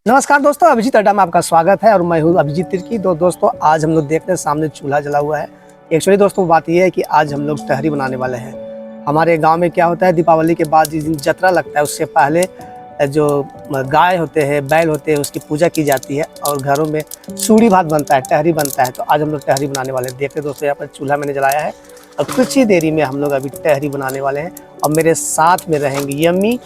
नमस्कार दोस्तों, अभिजीत अड्डा में आपका स्वागत है और मैं हूँ अभिजीत तिर्की। दोस्तों आज हम लोग देख रहे हैं सामने चूल्हा जला हुआ है। एक्चुअली दोस्तों बात यह है कि आज हम लोग तहरी बनाने वाले हैं। हमारे गांव में क्या होता है, दीपावली के बाद जिस दिन जतरा लगता है उससे पहले जो गाय होते हैं, बैल होते हैं, उसकी पूजा की जाती है और घरों में सूढ़ी भात बनता है, टहरी बनता है। तो आज हम लोग टहरी बनाने वाले हैं। देखते दोस्तों यहाँ पर चूल्हा मैंने जलाया है और कुछ ही देरी में हम लोग अभी टहरी बनाने वाले हैं। और मेरे साथ में रहेंगी यम्मी,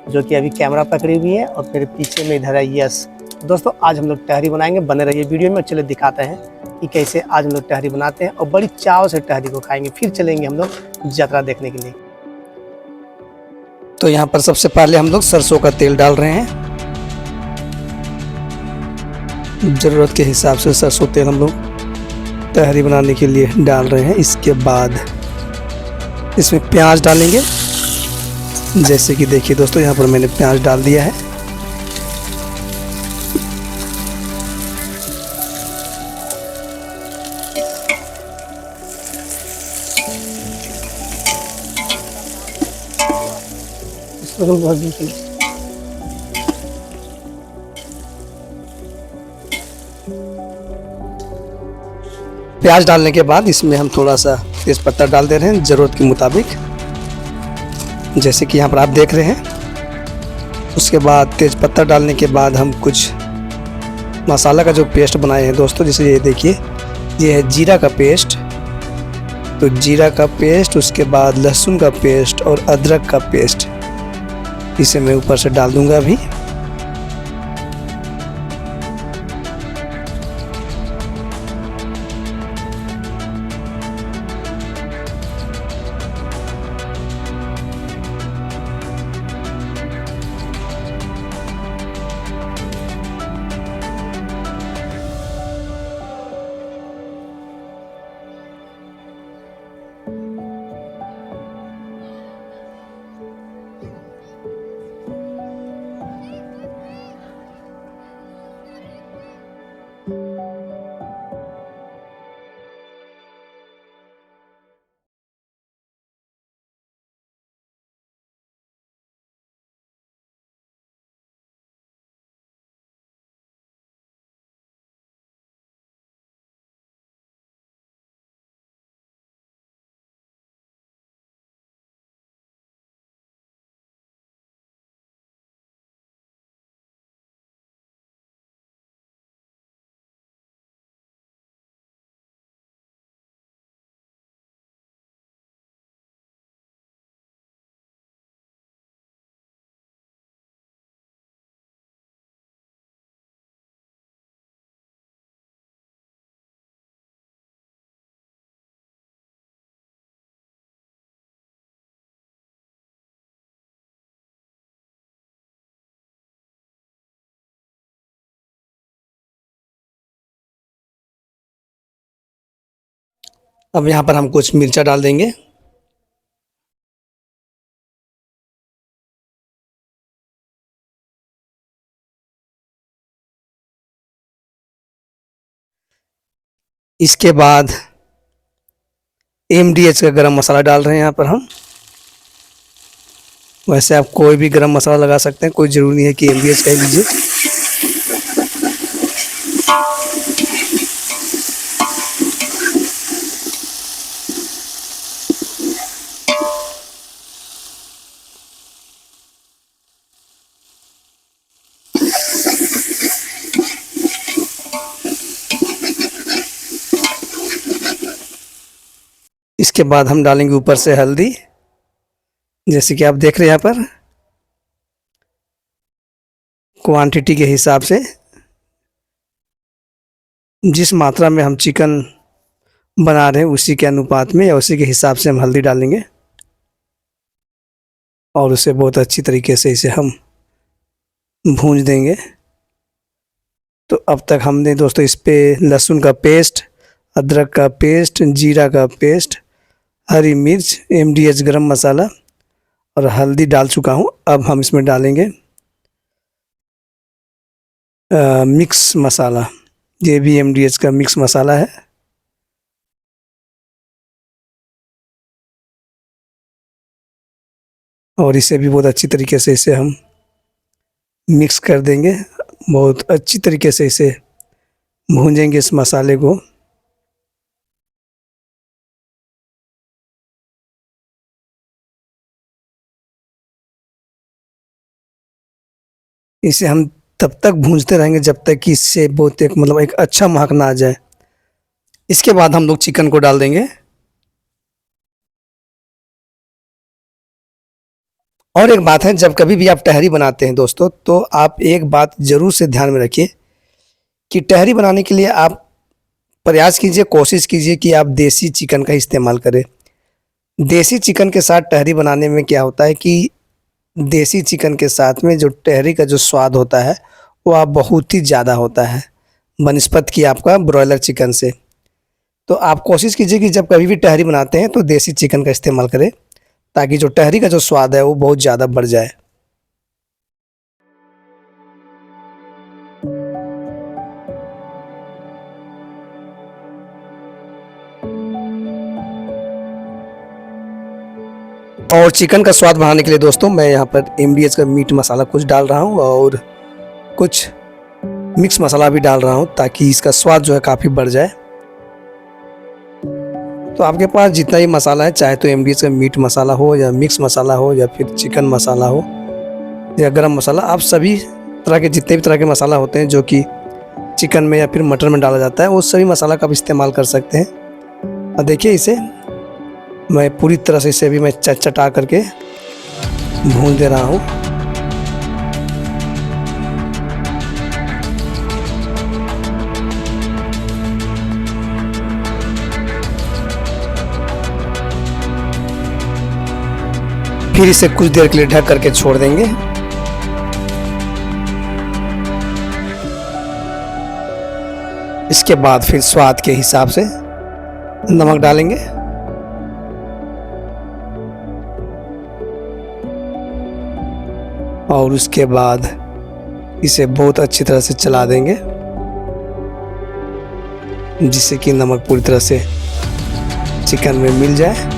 जो कि अभी कैमरा पकड़ी हुई है, और मेरे पीछे में इधर है यस। दोस्तों आज हम लोग टहरी बनाएंगे, बने रहिए वीडियो में। चले दिखाते हैं कि कैसे आज हम लोग टहरी बनाते हैं और बड़ी चाव से टहरी को खाएंगे। फिर चलेंगे हम लोग यात्रा देखने के लिए। तो यहाँ पर सबसे पहले हम लोग सरसों का तेल डाल रहे हैं। ज़रूरत के हिसाब से सरसों तेल हम लोग तहरी बनाने के लिए डाल रहे हैं। इसके बाद इसमें प्याज डालेंगे। जैसे कि देखिए दोस्तों, यहाँ पर मैंने प्याज डाल दिया है। प्याज डालने के बाद इसमें हम थोड़ा सा तेज़पत्ता डाल दे रहे हैं ज़रूरत के मुताबिक, जैसे कि यहाँ पर आप देख रहे हैं। उसके बाद तेज़पत्ता डालने के बाद हम कुछ मसाला का जो पेस्ट बनाए हैं दोस्तों, जैसे ये देखिए, ये है जीरा का पेस्ट। तो जीरा का पेस्ट, उसके बाद लहसुन का पेस्ट और अदरक का पेस्ट, इसे मैं ऊपर से डाल दूंगा अभी। अब यहाँ पर हम कुछ मिर्चा डाल देंगे। इसके बाद एमडीएच का गरम मसाला डाल रहे हैं यहाँ पर हम। वैसे आप कोई भी गरम मसाला लगा सकते हैं, कोई ज़रूरी नहीं है कि एमडीएच का ही लीजिए। इसके बाद हम डालेंगे ऊपर से हल्दी, जैसे कि आप देख रहे हैं यहाँ पर क्वांटिटी के हिसाब से, जिस मात्रा में हम चिकन बना रहे हैं उसी के अनुपात में या उसी के हिसाब से हम हल्दी डालेंगे और उसे बहुत अच्छी तरीके से इसे हम भूंज देंगे। तो अब तक हमने दोस्तों इस पे लहसुन का पेस्ट, अदरक का पेस्ट, जीरा का पेस्ट, हरी मिर्च, एमडीएच गरम मसाला और हल्दी डाल चुका हूँ। अब हम इसमें डालेंगे मिक्स मसाला। ये भी एमडीएच का मिक्स मसाला है। और इसे भी बहुत अच्छी तरीके से इसे हम मिक्स कर देंगे। बहुत अच्छी तरीके से इसे भूंजेंगे इस मसाले को। इसे हम तब तक भूंजते रहेंगे जब तक कि इससे बहुत एक मतलब एक अच्छा महक ना आ जाए। इसके बाद हम लोग चिकन को डाल देंगे। और एक बात है, जब कभी भी आप तहरी बनाते हैं दोस्तों, तो आप एक बात ज़रूर से ध्यान में रखिए कि तहरी बनाने के लिए आप प्रयास कीजिए, कोशिश कीजिए कि आप देसी चिकन का इस्तेमाल करें। देसी चिकन के साथ तहरी बनाने में क्या होता है कि देसी चिकन के साथ में जो तहरी का जो स्वाद होता है वो आप बहुत ही ज़्यादा होता है बनिस्पत की आपका ब्रॉयलर चिकन से। तो आप कोशिश कीजिए कि जब कभी भी तहरी बनाते हैं तो देसी चिकन का इस्तेमाल करें, ताकि जो तहरी का जो स्वाद है वो बहुत ज़्यादा बढ़ जाए। और चिकन का स्वाद बढ़ाने के लिए दोस्तों मैं यहाँ पर एमडीएच का मीट मसाला कुछ डाल रहा हूँ और कुछ मिक्स मसाला भी डाल रहा हूँ, ताकि इसका स्वाद जो है काफ़ी बढ़ जाए। तो आपके पास जितना ही मसाला है, चाहे तो एमडीएच का मीट मसाला हो या मिक्स मसाला हो या फिर चिकन मसाला हो या गरम मसाला, आप सभी तरह के जितने भी तरह के मसाला होते हैं जो कि चिकन में या फिर मटन में डाला जाता है, वो सभी मसाला का भी इस्तेमाल कर सकते हैं। और देखिए इसे मैं पूरी तरह से इसे भी मैं चटा करके भून दे रहा हूँ। फिर इसे कुछ देर के लिए ढक करके छोड़ देंगे। इसके बाद फिर स्वाद के हिसाब से नमक डालेंगे। और उसके बाद इसे बहुत अच्छी तरह से चला देंगे, जिससे कि नमक पूरी तरह से चिकन में मिल जाए।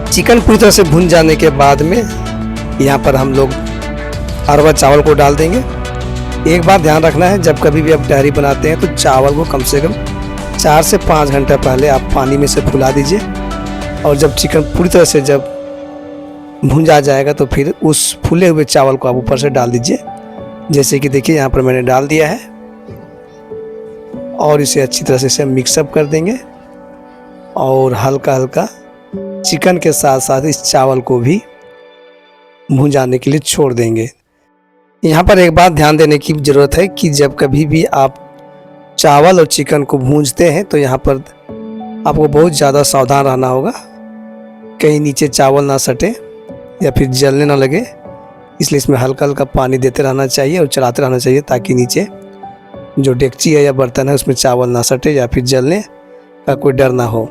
चिकन पूरी तरह से भुन जाने के बाद में यहाँ पर हम लोग अरवा चावल को डाल देंगे। एक बात ध्यान रखना है, जब कभी भी आप तहरी बनाते हैं तो चावल को कम से कम 4 से 5 घंटा पहले आप पानी में से फुला दीजिए। और जब चिकन पूरी तरह से जब भुंजा जाएगा तो फिर उस फूले हुए चावल को आप ऊपर से डाल दीजिए। जैसे कि देखिए यहाँ पर मैंने डाल दिया है। और इसे अच्छी तरह से इसे मिक्सअप कर देंगे और हल्का हल्का चिकन के साथ साथ इस चावल को भी भुंजाने के लिए छोड़ देंगे। यहाँ पर एक बात ध्यान देने की ज़रूरत है कि जब कभी भी आप चावल और चिकन को भूंजते हैं तो यहाँ पर आपको बहुत ज़्यादा सावधान रहना होगा, कहीं नीचे चावल ना सटे या फिर जलने ना लगे। इसलिए इसमें हल्का हल्का पानी देते रहना चाहिए और चलाते रहना चाहिए, ताकि नीचे जो डेगची है या बर्तन है उसमें चावल ना सटे या फिर जलने का कोई डर ना हो।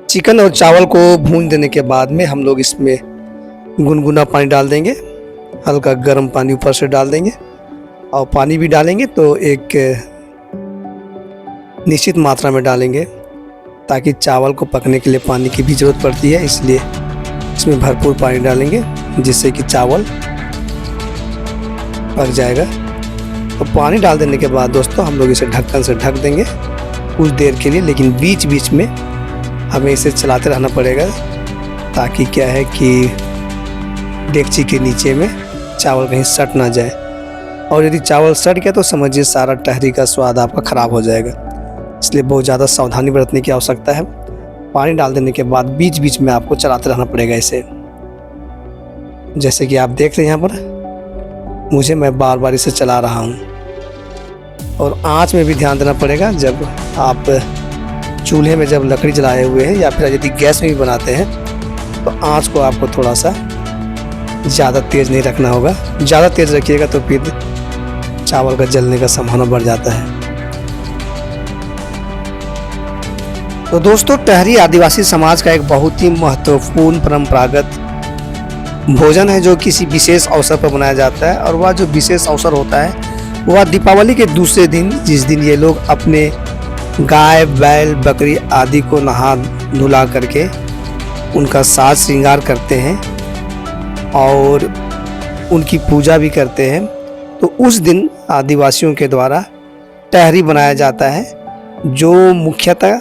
चिकन और चावल को भून देने के बाद में हम लोग इसमें गुनगुना पानी डाल देंगे, हल्का गर्म पानी ऊपर से डाल देंगे। और पानी भी डालेंगे तो एक निश्चित मात्रा में डालेंगे, ताकि चावल को पकने के लिए पानी की भी ज़रूरत पड़ती है, इसलिए इसमें भरपूर पानी डालेंगे जिससे कि चावल पक जाएगा। तो पानी डाल देने के बाद दोस्तों हम लोग इसे ढक्कन से ढक देंगे कुछ देर के लिए, लेकिन बीच बीच में हमें इसे चलाते रहना पड़ेगा, ताकि क्या है कि डेगची के नीचे में चावल कहीं सट ना जाए। और यदि चावल सट गया तो समझिए सारा तहरी का स्वाद आपका ख़राब हो जाएगा। इसलिए बहुत ज़्यादा सावधानी बरतने की आवश्यकता है। पानी डाल देने के बाद बीच बीच में आपको चलाते रहना पड़ेगा इसे। जैसे कि आप देख रहे हैं यहाँ पर मैं बार बार इसे चला रहा हूँ। और आँच में भी ध्यान देना पड़ेगा, जब आप चूल्हे में जब लकड़ी जलाए हुए हैं या फिर यदि गैस में भी बनाते हैं तो आँच को आपको थोड़ा सा ज़्यादा तेज़ नहीं रखना होगा। ज़्यादा तेज़ रखिएगा तो फिर चावल का जलने का संभावना बढ़ जाता है। तो दोस्तों, टहरी आदिवासी समाज का एक बहुत ही महत्वपूर्ण परंपरागत भोजन है जो किसी विशेष अवसर पर बनाया जाता है। और वह जो विशेष अवसर होता है वह दीपावली के दूसरे दिन, जिस दिन ये लोग अपने गाय, बैल, बकरी आदि को नहा धुला करके उनका साज श्रृंगार करते हैं और उनकी पूजा भी करते हैं। तो उस दिन आदिवासियों के द्वारा टहरी बनाया जाता है, जो मुख्यतः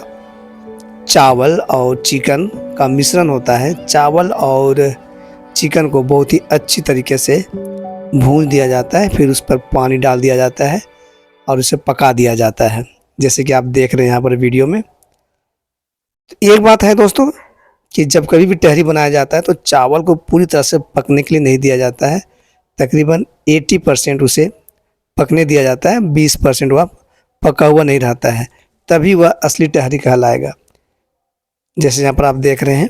चावल और चिकन का मिश्रण होता है। चावल और चिकन को बहुत ही अच्छी तरीके से भून दिया जाता है, फिर उस पर पानी डाल दिया जाता है और उसे पका दिया जाता है, जैसे कि आप देख रहे हैं यहाँ पर वीडियो में। तो एक बात है दोस्तों कि जब कभी भी टहरी बनाया जाता है तो चावल को पूरी तरह से पकने के लिए नहीं दिया जाता है। तकरीबन 80% उसे पकने दिया जाता है, 20% वह पका हुआ नहीं रहता है, तभी वह असली टहरी कहलाएगा। जैसे यहाँ पर आप देख रहे हैं।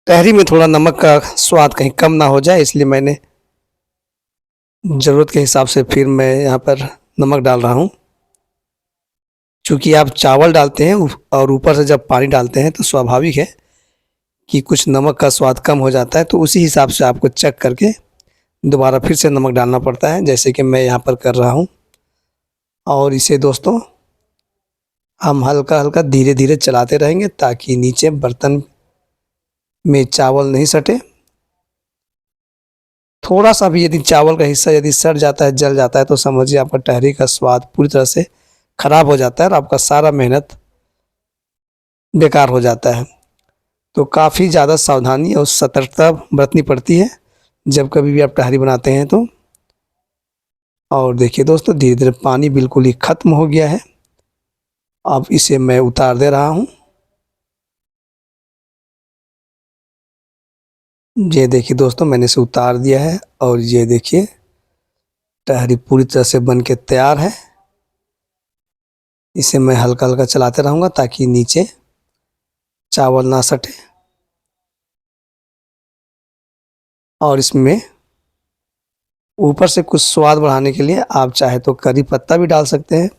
टहरी में थोड़ा नमक का स्वाद कहीं कम ना हो जाए, इसलिए मैंने ज़रूरत के हिसाब से फिर मैं यहाँ पर नमक डाल रहा हूँ। चूँकि आप चावल डालते हैं और ऊपर से जब पानी डालते हैं तो स्वाभाविक है कि कुछ नमक का स्वाद कम हो जाता है, तो उसी हिसाब से आपको चेक करके दोबारा फिर से नमक डालना पड़ता है, जैसे कि मैं यहाँ पर कर रहा हूँ। और इसे दोस्तों हम हल्का हल्का धीरे धीरे चलाते रहेंगे ताकि नीचे बर्तन में चावल नहीं सटे। थोड़ा सा भी यदि चावल का हिस्सा यदि सड़ जाता है, जल जाता है, तो समझिए आपका टहरी का स्वाद पूरी तरह से खराब हो जाता है और आपका सारा मेहनत बेकार हो जाता है। तो काफ़ी ज़्यादा सावधानी और सतर्कता बरतनी पड़ती है जब कभी भी आप टहरी बनाते हैं तो। और देखिए दोस्तों, धीरे धीरे पानी बिल्कुल ही ख़त्म हो गया है। अब इसे मैं उतार दे रहा हूँ। ये देखिए दोस्तों, मैंने इसे उतार दिया है और ये देखिए टहरी पूरी तरह से बन के तैयार है। इसे मैं हल्का हल्का चलाते रहूँगा ताकि नीचे चावल ना सटे। और इसमें ऊपर से कुछ स्वाद बढ़ाने के लिए आप चाहे तो करी पत्ता भी डाल सकते हैं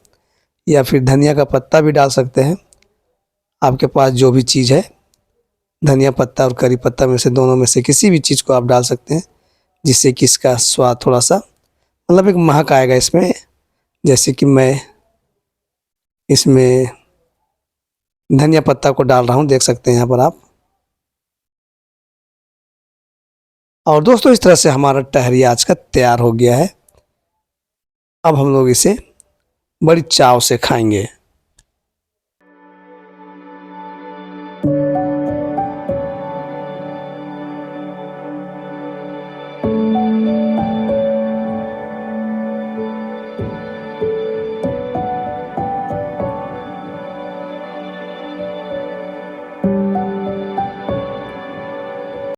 या फिर धनिया का पत्ता भी डाल सकते हैं। आपके पास जो भी चीज़ है, धनिया पत्ता और करी पत्ता में से दोनों में से किसी भी चीज़ को आप डाल सकते हैं, जिससे कि इसका स्वाद थोड़ा सा मतलब एक महक आएगा इसमें। जैसे कि मैं इसमें धनिया पत्ता को डाल रहा हूँ, देख सकते हैं यहाँ पर आप। और दोस्तों, इस तरह से हमारा टहरी आज का तैयार हो गया है। अब हम लोग इसे बड़ी चाव से खाएंगे।